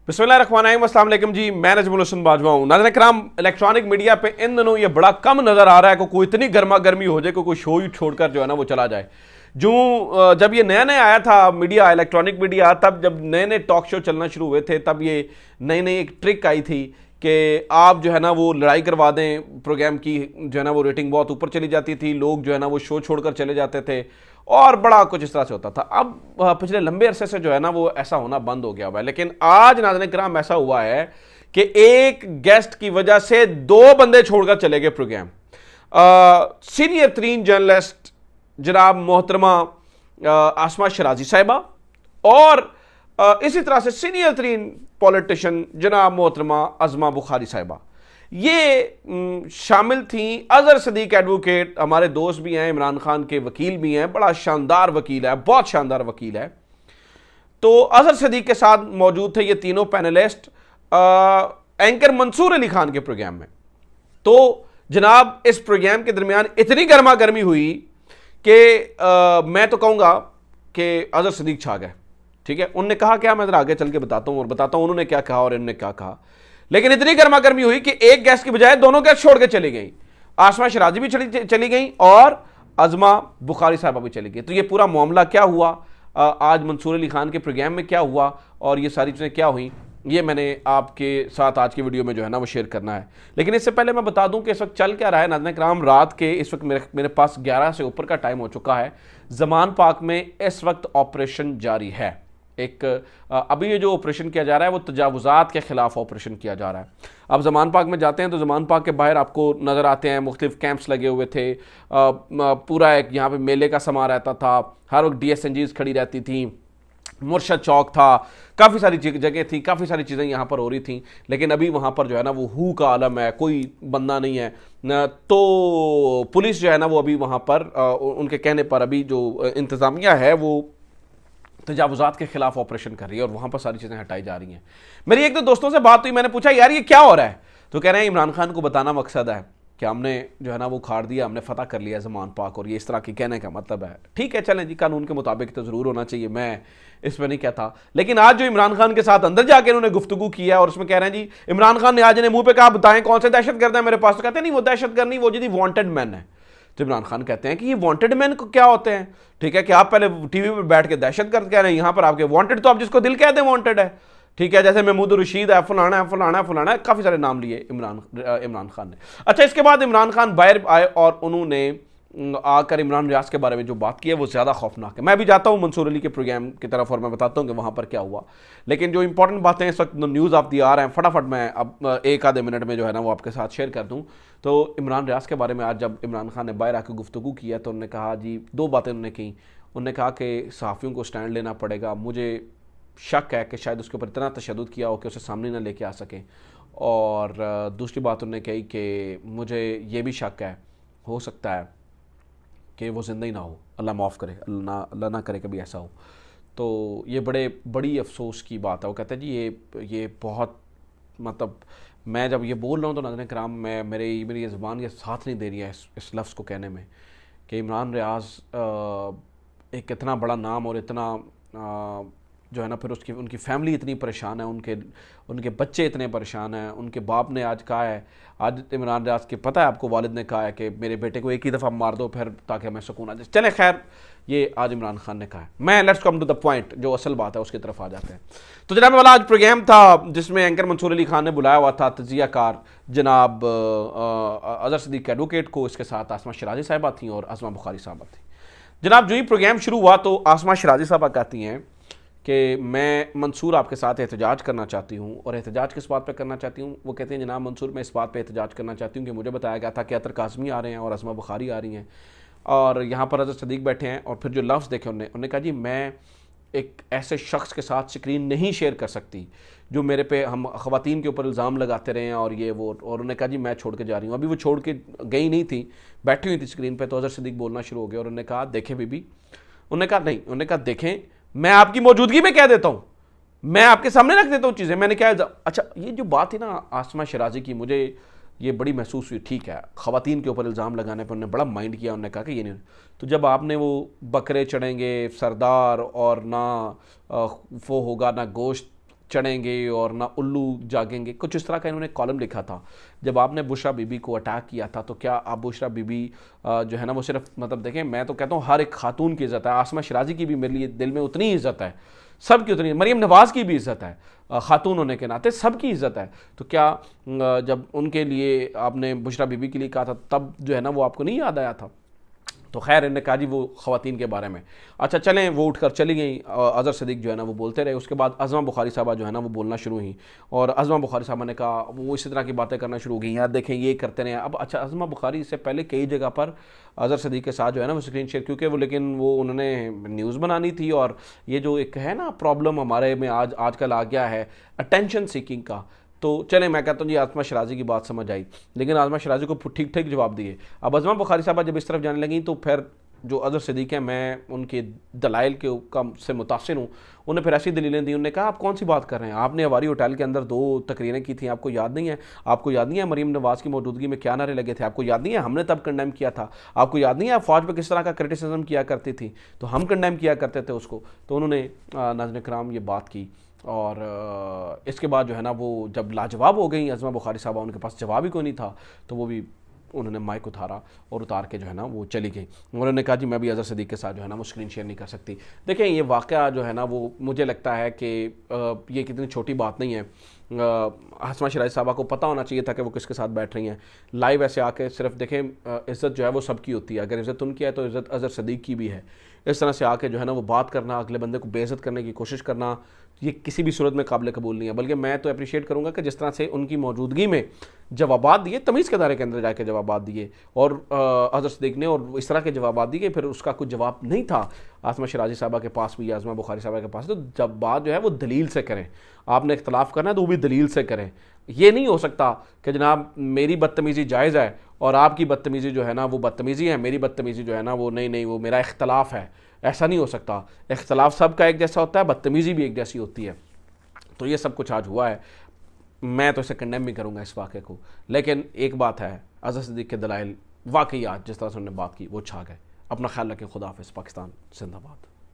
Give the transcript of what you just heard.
बिस्मिल्लाहिर्रहमानिर्रहीम, अस्सलाम वालेकुम जी। मैं नजमुल हसन बाजवा हूँ। नाज़रीन किराम, इलेक्ट्रॉनिक मीडिया पे इन दिनों ये बड़ा कम नज़र आ रहा है कि कोई इतनी गर्मा गर्मी हो जाए कि कोई शो ही छोड़कर जो है ना वो चला जाए। जब ये नया नया आया था मीडिया, इलेक्ट्रॉनिक मीडिया, तब जब नए नए टॉक शो चलना शुरू हुए थे, तब ये नई नई एक ट्रिक आई थी कि आप जो है ना वो लड़ाई करवा दें प्रोग्राम की, जो है ना वो रेटिंग बहुत ऊपर चली जाती थी, लोग जो है ना वो शो छोड़कर चले जाते थे और बड़ा कुछ इस तरह से होता था। अब पिछले लंबे अरसे से जो है ना वो ऐसा होना बंद हो गया हुआ है। लेकिन आज नाज़रीन किराम ऐसा हुआ है कि एक गेस्ट की वजह से दो बंदे छोड़कर चले गए प्रोग्राम। सीनियर तरीन जर्नलिस्ट जनाब मोहतरमा आसमा शराजी साहिबा और इसी तरह से सीनियर तरीन पॉलिटिशियन जनाब मोहतरमा अज़मा बुखारी साहिबा, ये शामिल थी। अजहर सदीक एडवोकेट हमारे दोस्त भी हैं, इमरान खान के वकील भी हैं, बड़ा शानदार वकील है, बहुत शानदार वकील है। तो अजहर सदीक के साथ मौजूद थे ये तीनों पैनलिस्ट एंकर मंसूर अली खान के प्रोग्राम में। तो जनाब इस प्रोग्राम के दरमियान इतनी गर्मा गर्मी हुई कि मैं तो कहूँगा कि अजहर सदीक छा गए। ठीक है, उनने कहा क्या, मैं जरा आगे चल के बताता हूँ और बताता हूँ उन्होंने क्या कहा और इन्होंने क्या कहा। लेकिन इतनी गर्मा गर्मी हुई कि एक गेस्ट की बजाय दोनों गेस्ट छोड़ के चली गई। आसमा शराजी भी चली गई और अज़मा बुखारी साहबा भी चली गई। तो ये पूरा मामला क्या हुआ, आज मंसूर अली खान के प्रोग्राम में क्या हुआ और ये सारी चीज़ें क्या हुई, ये मैंने आपके साथ आज की वीडियो में जो है ना वो शेयर करना है। लेकिन इससे पहले मैं बता दूं कि इस वक्त चल क्या रहा है। नाज़रीन किराम, रात के इस वक्त मेरे पास 11 से ऊपर का टाइम हो चुका है। ज़मान पाक में इस वक्त ऑपरेशन जारी है। अभी ये जो ऑपरेशन किया जा रहा है वो तजावुज़ात के ख़िलाफ़ ऑपरेशन किया जा रहा है। अब ज़मान पाक में जाते हैं तो ज़मान पाक के बाहर आपको नज़र आते हैं मुख्तलिफ़ कैंप्स लगे हुए थे। पूरा एक यहाँ पे मेले का समा रहता था, हर वक्त DSNGs खड़ी रहती थी, मुर्शद चौक था, काफ़ी सारी जगह थी, काफ़ी सारी चीज़ें यहाँ पर हो रही थी। लेकिन अभी वहाँ पर जो है ना वो हू का आलम है, कोई बंदा नहीं है। तो पुलिस जो है ना वो अभी वहाँ पर उनके कहने पर अभी जो इंतज़ामिया है वो तजावुज़ात के खिलाफ ऑपरेशन कर रही है और वहाँ पर सारी चीज़ें हटाई जा रही हैं। मेरी एक दो दोस्तों से बात हुई, मैंने पूछा यार ये क्या हो रहा है, तो कह रहे हैं इमरान खान को बताना मकसद है कि हमने जो है ना वो खाड़ दिया, हमने फतह कर लिया ज़मान पाक, और ये इस तरह की कहने का मतलब है। ठीक है, चलें जी, कानून के मुताबिक तो ज़रूर होना चाहिए, मैं इसमें नहीं कहता। लेकिन आज जो इमरान खान के साथ अंदर जाके इन्होंने गुफ्तगू किया और उसमें कह रहे हैं जी इमरान खान ने आज इन्हें मुंह पे कहा बताएं कौन से दहशतगर्द है मेरे पास, तो कहते हैं नहीं वो दहशतगर्द नहीं, वो जी वांटेड मैन है। तो इमरान खान कहते हैं कि ये वांटेड मैन को क्या होते हैं। ठीक है, कि आप पहले टीवी पर बैठ के दहशतगर्द कह रहे हैं, यहाँ पर आपके वांटेड तो आप जिसको दिल कह दें वांटेड है। ठीक है, जैसे महमूद रशीद है, फलाना है, फलाना है, फलाना है, काफ़ी सारे नाम लिए इमरान खान ने। अच्छा, इसके बाद इमरान खान बाहर आए और उन्होंने आकर इमरान रियाज के बारे में जो बात की है वो ज़्यादा खौफनाक है। मैं भी जाता हूँ मंसूर अली के प्रोग्राम की तरफ और मैं बताता हूँ कि वहाँ पर क्या हुआ। लेकिन जो इंपॉर्टेंट बातें इस वक्त न्यूज़ आप आ रहे हैं, फटाफट मैं अब एक आधे मिनट में जो है ना वो आपके साथ शेयर कर दूँ। तो इमरान रियाज के बारे में आज जब इमरान खान ने बाहर आकर गुफ्तगू किया तो उन्होंने कहा जी, दो बातें उन्होंने की। उन्होंने कहा कि सहाफ़ियों को स्टैंड लेना पड़ेगा, मुझे शक है कि शायद उसके ऊपर इतना तशद्दुद किया हो कि उसे सामने ना लेके आ सकें। और दूसरी बात उन्होंने कही कि मुझे ये भी शक है, हो सकता है कि वो ज़िंदा ही ना हो, अल्लाह माफ़ करे, अल्लाह ना करे कभी ऐसा हो। तो ये बड़ी अफसोस की बात है। वो कहते हैं जी ये बहुत, मतलब मैं जब ये बोल रहा हूँ तो नाज़रीन किराम मेरी ये ज़ुबान ये साथ नहीं दे रही है इस लफ्ज़ को कहने में कि इमरान रियाज एक इतना बड़ा नाम और इतना जो है ना फिर उनकी फैमिली इतनी परेशान है, उनके बच्चे इतने परेशान हैं। उनके बाप ने आज कहा है, आज इमरान रियाज के पता है आपको, वालिद ने कहा है कि मेरे बेटे को एक ही दफ़ा मार दो फिर ताकि मैं सुकून आ जाए। चले खैर, ये आज इमरान खान ने कहा है। मैं let's come to the point, जो असल बात है उसकी तरफ आ जाते हैं। तो जनाब वाला आज प्रोग्राम था जिसमें एंकर मंसूर अली खान ने बुलाया हुआ था तजियाकार जनाब अजहर सदीक एडवोकेट को, इसके साथ आसमा शराजी साहिबा थी और अज़मा बुखारी साहिबा थी। जनाब जो ही प्रोग्राम शुरू हुआ तो आसमा शराजी साहिबा कहती हैं कि मैं मंसूर आपके साथ एहतजाज करना चाहती हूँ। और एहतजाज किस बात पे करना चाहती हूँ, वो कहते हैं जनाब मंसूर मैं इस बात पे एहतजाज करना चाहती हूँ कि मुझे बताया गया था कि अतर काज़मी आ रहे हैं और अज़मा बुखारी आ रही हैं और यहाँ पर अजहर सदीक बैठे हैं। और फिर जो लफ्ज़ देखे उन्होंने कहा जी मैं एक ऐसे शख्स के साथ स्क्रीन नहीं शेयर कर सकती जो मेरे पे हम ख़वातीन के ऊपर इल्ज़ाम लगाते रहे हैं और ये वो। और उन्होंने कहा जी मैं छोड़ के जा रही हूँ। अभी वो छोड़ के गई नहीं थी, बैठी हुई थी स्क्रीन पर। तो अजहर सदीक बोलना शुरू हो गया और उन्होंने कहा देखें बीबी, उन्होंने कहा नहीं, उन्होंने कहा देखें मैं आपकी मौजूदगी में कह देता हूँ, मैं आपके सामने रख देता हूँ चीज़ें, मैंने क्या। अच्छा, ये जो बात थी ना आसमा शराजी की, मुझे ये बड़ी महसूस हुई। ठीक है, ख़वातीन के ऊपर इल्ज़ाम लगाने पर उन्होंने बड़ा माइंड किया, उन्होंने कहा कि ये नहीं। तो जब आपने वो बकरे चढ़ेंगे सरदार और ना वो होगा ना गोश्त چڑھیں گے اور نہ الو جاگیں گے، کچھ اس طرح کا انہوں نے کالم لکھا تھا جب آپ نے بشرا بی بی کو اٹیک کیا تھا. تو کیا آپ بشرا بی بی جو ہے نا وہ صرف مطلب دیکھیں میں تو کہتا ہوں ہر ایک خاتون کی عزت ہے، آسمہ شرازی کی بھی میرے لیے دل میں اتنی ہی عزت ہے، سب کی اتنی، مریم نواز کی بھی عزت ہے، خاتون ہونے کے ناطے سب کی عزت ہے. تو کیا جب ان کے لیے آپ نے بشرا بی بی کے لیے کہا تھا تب جو ہے نا وہ آپ کو نہیں یاد آیا تھا؟ تو خیر انہوں نے کہا جی وہ خواتین کے بارے میں. اچھا چلیں وہ اٹھ کر چلی گئیں، اظہر صدیق جو ہے نا وہ بولتے رہے. اس کے بعد عظمہ بخاری صاحبہ جو ہے نا وہ بولنا شروع ہوئیں، اور عظمہ بخاری صاحبہ نے کہا وہ اسی طرح کی باتیں کرنا شروع ہو گئیں، یار دیکھیں یہ کرتے رہے. اب اچھا عظمہ بخاری سے پہلے کئی جگہ پر اظہر صدیق کے ساتھ جو ہے نا وہ اسکرین شیئر، کیونکہ وہ لیکن وہ انہوں نے نیوز بنانی تھی، اور یہ جو ایک ہے نا پرابلم ہمارے میں آج کل آ گیا ہے اٹینشن سیکنگ کا. تو چلیں میں کہتا ہوں جی آسمہ شرازی کی بات سمجھ آئی، لیکن آسمہ شرازی کو ٹھیک ٹھیک جواب دیے. اب عظمہ بخاری صاحبہ جب اس طرف جانے لگیں تو پھر جو اظہر صدیق ہیں، میں ان کے دلائل کے سے متاثر ہوں، انہیں پھر ایسی دلیلیں دی. انہوں نے کہا آپ کون سی بات کر رہے ہیں، آپ نے ہماری ہوٹل کے اندر 2 تقریریں کی تھیں، آپ کو یاد نہیں ہے؟ آپ کو یاد نہیں ہے مریم نواز کی موجودگی میں کیا نعرے لگے تھے؟ آپ کو یاد نہیں ہے ہم نے تب کنڈیم کیا تھا؟ آپ کو یاد نہیں ہے فوج پہ کس طرح کا کرٹیسزم کیا کرتی تھی؟ تو ہم کنڈیم کیا کرتے تھے اس کو. تو انہوں نے ناظرین کرام یہ بات کی، اور اس کے بعد جو ہے نا وہ جب لاجواب ہو گئیں عظمہ بخاری صاحبہ، ان کے پاس جواب ہی کوئی نہیں تھا، تو وہ بھی انہوں نے مائک اتارا اور اتار کے جو ہے نا وہ چلی گئی. انہوں نے کہا جی میں بھی اظہر صدیق کے ساتھ جو ہے نا وہ اسکرین شیئر نہیں کر سکتی. دیکھیں یہ واقعہ جو ہے نا وہ مجھے لگتا ہے کہ یہ کتنی چھوٹی بات نہیں ہے. آسمہ شرازی صاحبہ کو پتہ ہونا چاہیے تھا کہ وہ کس کے ساتھ بیٹھ رہی ہیں. لائیو ایسے آ کے صرف دیکھیں عزت جو ہے وہ سب کی ہوتی ہے، اگر عزت ان کی ہے تو عزت اظہر صدیق کی بھی ہے. اس طرح سے آ کے جو ہے نا وہ بات کرنا، اگلے بندے کو بے عزت کرنے کی کوشش کرنا، یہ کسی بھی صورت میں قابل قبول نہیں ہے. بلکہ میں تو اپریشیٹ کروں گا کہ جس طرح سے ان کی موجودگی میں جوابات دیے، تمیز کے دائرے کے اندر جا کے جوابات دیے، اور اظہر صدیق نے، اور اس طرح کے جوابات دیے کہ پھر اس کا کوئی جواب نہیں تھا آسمہ شرازی صاحبہ کے پاس بھی یا عظمہ بخاری صاحبہ کے پاس. تو جب بات جو ہے وہ دلیل سے کریں، آپ نے اختلاف کرنا ہے تو وہ بھی دلیل سے کریں. یہ نہیں ہو سکتا کہ جناب میری بدتمیزی جائز ہے اور آپ کی بدتمیزی جو ہے نا وہ بدتمیزی ہے، میری بدتمیزی جو ہے نا وہ نہیں وہ میرا اختلاف ہے. ایسا نہیں ہو سکتا. اختلاف سب کا ایک جیسا ہوتا ہے، بدتمیزی بھی ایک جیسی ہوتی ہے. تو یہ سب کچھ آج ہوا ہے. میں تو اسے کنڈیم بھی کروں گا اس واقعے کو، لیکن ایک بات ہے اظہر صدیق کے دلائل واقعی آج جس طرح سے انہوں نے بات کی وہ چھا گئے. اپنا خیال رکھیں. خدا حافظ. پاکستان زندہ باد.